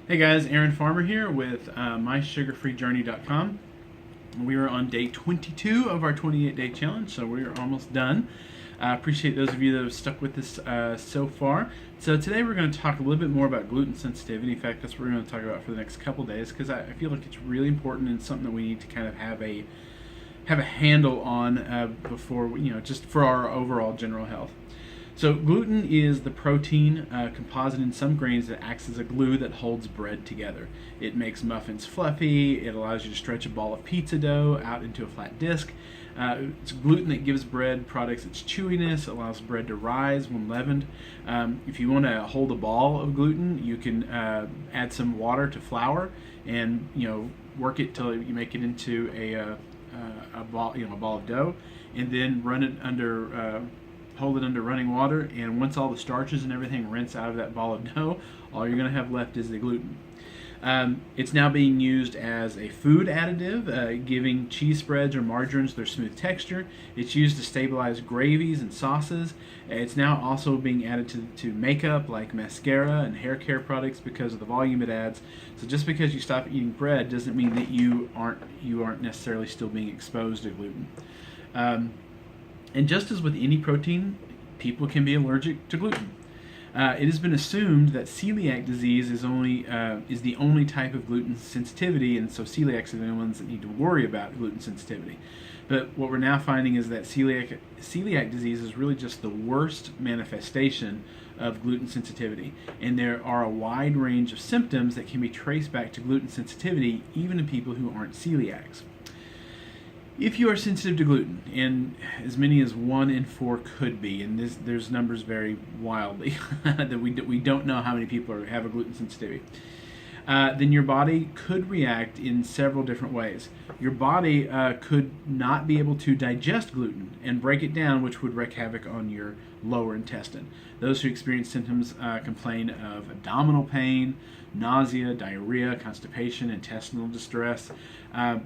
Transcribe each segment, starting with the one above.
Hey guys, Aaron Farmer here with mysugarfreejourney.com. We are on day 22 of our 28-day challenge, so we're almost done. I appreciate those of you that have stuck with us so far. So today we're going to talk a little bit more about gluten sensitivity. In fact, that's what we're going to talk about for the next couple days because I feel like it's really important and something that we need to kind of have a handle on before, just for our overall general health. So gluten is the protein composite in some grains that acts as a glue that holds bread together. It makes muffins fluffy. It allows you to stretch a ball of pizza dough out into a flat disc. It's gluten that gives bread products its chewiness, allows bread to rise when leavened. If you want to hold a ball of gluten, you can add some water to flour and work it till you make it into a ball, a ball of dough, and then run it under. Hold it under running water, and once all the starches and everything rinse out of that ball of dough, all you're going to have left is the gluten. It's now being used as a food additive, giving cheese spreads or margarines their smooth texture. It's used to stabilize gravies and sauces. It's now also being added to makeup like mascara and hair care products because of the volume it adds. So just because you stop eating bread doesn't mean that you aren't necessarily still being exposed to gluten. And just as with any protein, people can be allergic to gluten. It has been assumed that celiac disease is the only type of gluten sensitivity, and so celiacs are the only ones that need to worry about gluten sensitivity. But what we're now finding is that celiac disease is really just the worst manifestation of gluten sensitivity, and there are a wide range of symptoms that can be traced back to gluten sensitivity, even in people who aren't celiacs. If you are sensitive to gluten, and as many as 1 in 4 could be, and there's numbers vary wildly, that we don't know how many people have a gluten sensitivity, then your body could react in several different ways. Your body could not be able to digest gluten and break it down, which would wreak havoc on your lower intestine. Those who experience symptoms complain of abdominal pain, nausea, diarrhea, constipation, intestinal distress,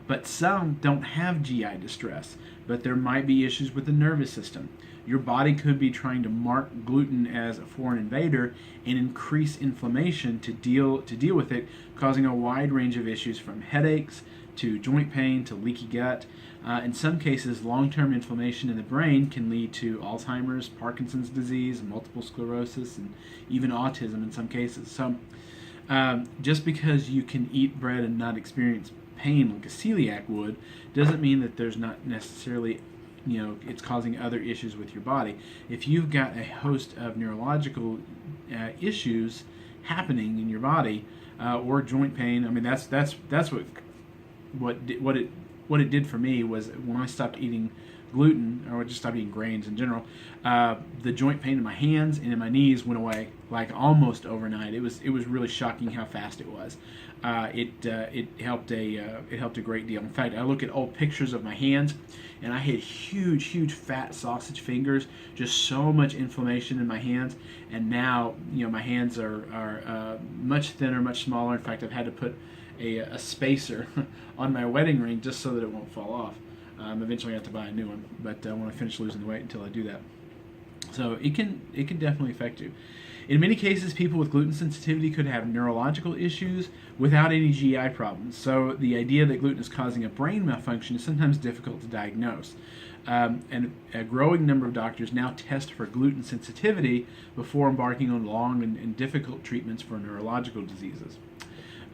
but some don't have GI distress, but there might be issues with the nervous system. Your body could be trying to mark gluten as a foreign invader and increase inflammation to deal with it, causing a wide range of issues from headaches to joint pain to leaky gut. In some cases, long-term inflammation in the brain can lead to Alzheimer's, Parkinson's disease, multiple sclerosis, and even autism in some cases. So just because you can eat bread and not experience pain like a celiac would doesn't mean that there's not necessarily it's causing other issues with your body. If you've got a host of neurological issues happening in your body, or joint pain, I mean that's what it did for me was when I stopped eating gluten, or just stopped eating grains in general, the joint pain in my hands and in my knees went away like almost overnight. It was really shocking how fast it was. It helped a great deal. In fact, I look at old pictures of my hands, and I had huge fat sausage fingers, just so much inflammation in my hands. And now my hands are much thinner, much smaller. In fact, I've had to put a spacer on my wedding ring just so that it won't fall off. Eventually I have to buy a new one, but I want to finish losing the weight until I do that. So it can definitely affect you. In many cases, people with gluten sensitivity could have neurological issues without any GI problems. So the idea that gluten is causing a brain malfunction is sometimes difficult to diagnose. And a growing number of doctors now test for gluten sensitivity before embarking on long and difficult treatments for neurological diseases.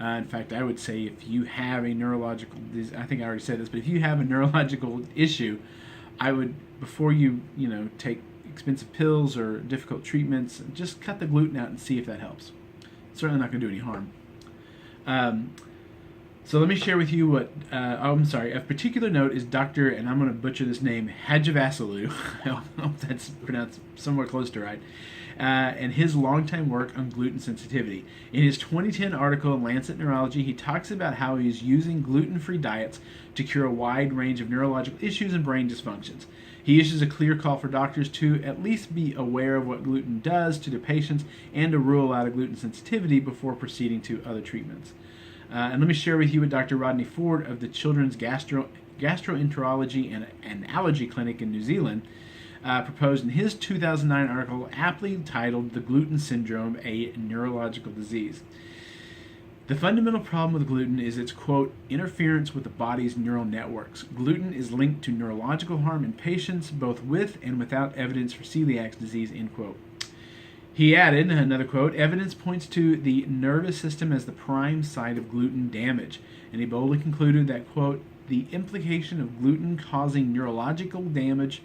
In fact, I would say if you have a neurological disease, I think I already said this, but if you have a neurological issue, I would, before you take expensive pills or difficult treatments, just cut the gluten out and see if that helps. It's certainly not going to do any harm. So let me share with you what, I'm sorry, of particular note is Dr., and I'm going to butcher this name, Hadjivassiliou, I hope that's pronounced somewhere close to right, and his longtime work on gluten sensitivity. In his 2010 article in Lancet Neurology, he talks about how he is using gluten-free diets to cure a wide range of neurological issues and brain dysfunctions. He issues a clear call for doctors to at least be aware of what gluten does to their patients and to rule out a gluten sensitivity before proceeding to other treatments. And let me share with you what Dr. Rodney Ford of the Children's Gastroenterology and Allergy Clinic in New Zealand proposed in his 2009 article aptly titled "The Gluten Syndrome, a Neurological Disease." The fundamental problem with gluten is its, quote, interference with the body's neural networks. Gluten is linked to neurological harm in patients both with and without evidence for celiac disease, end quote. He added, another quote, evidence points to the nervous system as the prime site of gluten damage. And he boldly concluded that, quote, the implication of gluten causing neurological damage,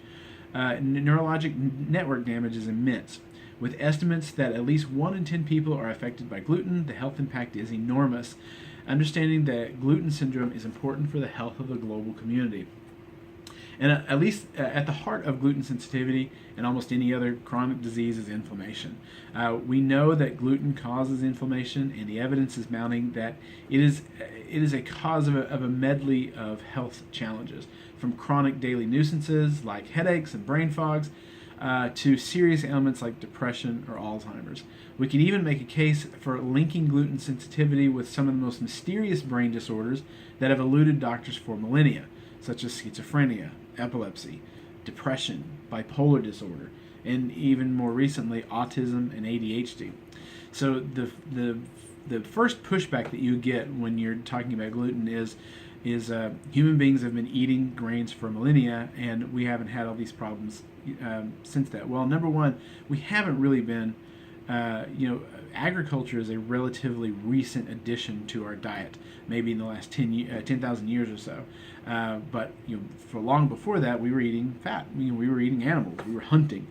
neurologic network damage is immense. With estimates that at least 1 in 10 people are affected by gluten, the health impact is enormous. Understanding that gluten syndrome is important for the health of the global community. And at least at the heart of gluten sensitivity and almost any other chronic disease is inflammation. We know that gluten causes inflammation, and the evidence is mounting that it is a cause of a medley of health challenges, from chronic daily nuisances like headaches and brain fogs, to serious ailments like depression or Alzheimer's. We can even make a case for linking gluten sensitivity with some of the most mysterious brain disorders that have eluded doctors for millennia, such as schizophrenia, epilepsy, depression, bipolar disorder, and even more recently, autism and ADHD. So the first pushback that you get when you're talking about gluten is human beings have been eating grains for millennia, and we haven't had all these problems since that. Well, number one, we haven't really been, agriculture is a relatively recent addition to our diet, maybe in the last 10,000 years or so. But for long before that, we were eating fat. We were eating animals. We were hunting,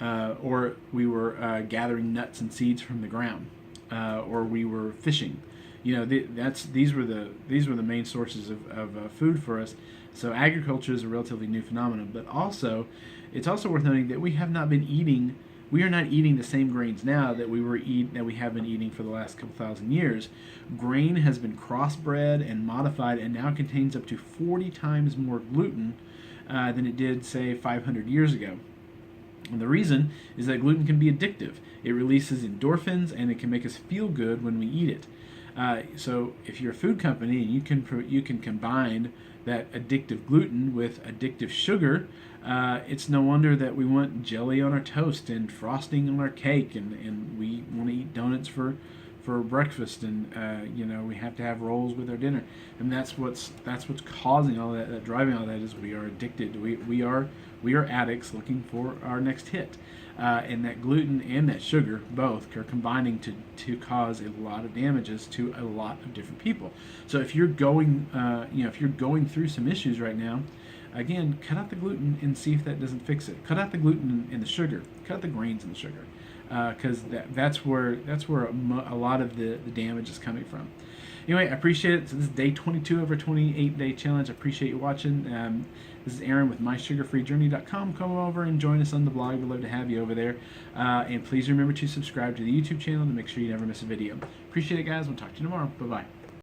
or we were gathering nuts and seeds from the ground, or we were fishing. These were the main sources of food for us. So agriculture is a relatively new phenomenon, but it's also worth noting that we are not eating the same grains now that we have been eating for the last couple thousand years. Grain has been crossbred and modified, and now contains up to 40 times more gluten than it did, say, 500 years ago. And the reason is that gluten can be addictive. It releases endorphins, and it can make us feel good when we eat it. So if you're a food company and you can combine that addictive gluten with addictive sugar, it's no wonder that we want jelly on our toast and frosting on our cake, and we want to eat donuts for breakfast, and we have to have rolls with our dinner. And that's what's causing all that driving all that is we are addicted. We are addicts looking for our next hit. And that gluten and that sugar both are combining to cause a lot of damages to a lot of different people. So if you're going through some issues right now, again, cut out the gluten and see if that doesn't fix it. Cut out the gluten and the sugar. Cut out the grains and the sugar, because that's where a lot of the damage is coming from. Anyway, I appreciate it. So this is day 22 of our 28-day challenge. I appreciate you watching. This is Aaron with MySugarFreeJourney.com. Come over and join us on the blog. We'd love to have you over there. And please remember to subscribe to the YouTube channel to make sure you never miss a video. Appreciate it, guys. We'll talk to you tomorrow. Bye-bye.